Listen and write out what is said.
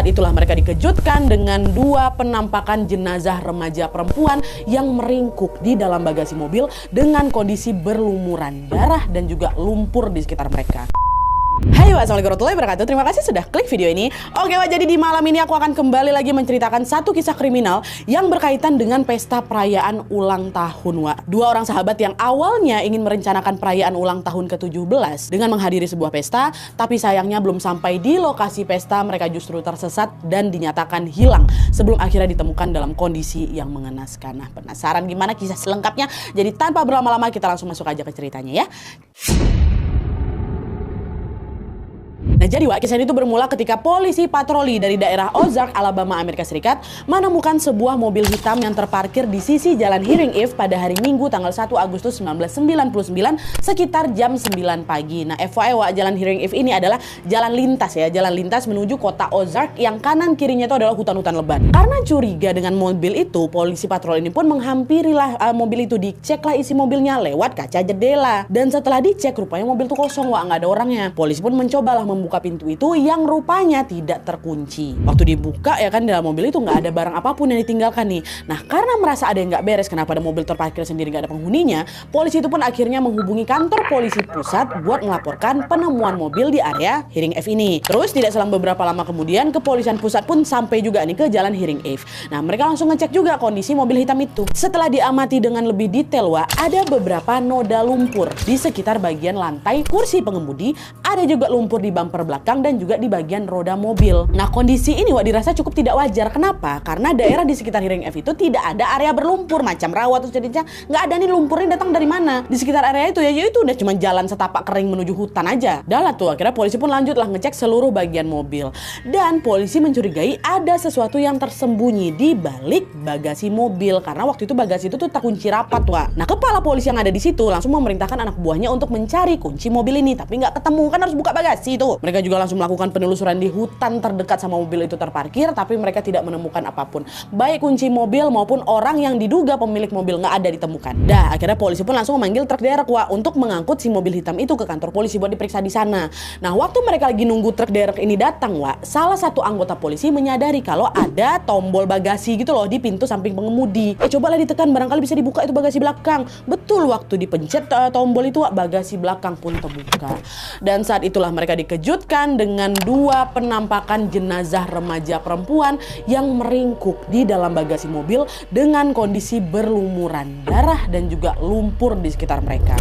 saat itulah mereka dikejutkan dengan dua penampakan jenazah remaja perempuan yang meringkuk di dalam bagasi mobil dengan kondisi berlumuran darah dan juga lumpur di sekitar mereka. Hai, assalamualaikum warahmatullahi wabarakatuh. Terima kasih sudah klik video ini. Oke, Wak, jadi di malam ini aku akan kembali lagi menceritakan satu kisah kriminal yang berkaitan dengan pesta perayaan ulang tahun, Wak. Dua orang sahabat yang awalnya ingin merencanakan perayaan ulang tahun ke-17 dengan menghadiri sebuah pesta, tapi sayangnya belum sampai di lokasi pesta, mereka justru tersesat dan dinyatakan hilang sebelum akhirnya ditemukan dalam kondisi yang mengenaskan. Nah, penasaran gimana kisah selengkapnya? Jadi tanpa berlama-lama kita langsung masuk aja ke ceritanya ya. Nah, jadi Wak, kisah ini tuh bermula ketika polisi patroli dari daerah Ozark, Alabama, Amerika Serikat menemukan sebuah mobil hitam yang terparkir di sisi jalan Hearing Eve pada hari Minggu tanggal 1 Agustus 1999 sekitar jam 9 pagi. Nah, FYI Wak, jalan Hearing Eve ini adalah jalan lintas ya, jalan lintas menuju kota Ozark yang kanan kirinya itu adalah hutan-hutan lebat. Karena curiga dengan mobil itu, polisi patroli ini pun menghampirilah mobil itu, diceklah isi mobilnya lewat kaca jendela. Dan setelah dicek, rupanya mobil itu kosong, Wak, nggak ada orangnya. Polisi pun mencobalah membuka pintu itu yang rupanya tidak terkunci. Waktu dibuka ya kan, dalam mobil itu nggak ada barang apapun yang ditinggalkan nih. Nah, karena merasa ada yang nggak beres, kenapa ada mobil terparkir sendiri nggak ada penghuninya, polisi itu pun akhirnya menghubungi kantor polisi pusat buat melaporkan penemuan mobil di area Hearing Eve ini. Terus tidak selang beberapa lama kemudian, kepolisian pusat pun sampai juga nih ke jalan Hearing Eve. Nah, mereka langsung ngecek juga kondisi mobil hitam itu. Setelah diamati dengan lebih detail, Wak, ada beberapa noda lumpur di sekitar bagian lantai kursi pengemudi, ada juga lumpur di bumper belakang dan juga di bagian roda mobil. Nah, kondisi ini Wak dirasa cukup tidak wajar. Kenapa? Karena daerah di sekitar Hearing Eve itu tidak ada area berlumpur macam rawa, terus jadinya nggak ada nih lumpurnya datang dari mana. Di sekitar area itu ya itu udah cuma jalan setapak kering menuju hutan aja. Dah lah tuh, akhirnya polisi pun lanjutlah ngecek seluruh bagian mobil. Dan polisi mencurigai ada sesuatu yang tersembunyi di balik bagasi mobil karena waktu itu bagasi itu tuh terkunci rapat, Wak. Nah, kepala polisi yang ada di situ langsung memerintahkan anak buahnya untuk mencari kunci mobil ini, tapi nggak ketemu, kan harus buka bagasi itu. Mereka juga langsung melakukan penelusuran di hutan terdekat sama mobil itu terparkir, tapi mereka tidak menemukan apapun. Baik kunci mobil maupun orang yang diduga pemilik mobil nggak ada ditemukan. Dah, akhirnya polisi pun langsung memanggil truk derek, Wak, untuk mengangkut si mobil hitam itu ke kantor polisi buat diperiksa di sana. Nah, waktu mereka lagi nunggu truk derek ini datang, Wak, salah satu anggota polisi menyadari kalau ada tombol bagasi gitu loh di pintu samping pengemudi. Cobalah ditekan, barangkali bisa dibuka itu bagasi belakang. Betul, waktu dipencet tombol itu, Wak, bagasi belakang pun terbuka. Dan saat itulah mereka dikejutkan dengan dua penampakan jenazah remaja perempuan yang meringkuk di dalam bagasi mobil dengan kondisi berlumuran darah dan juga lumpur di sekitar mereka.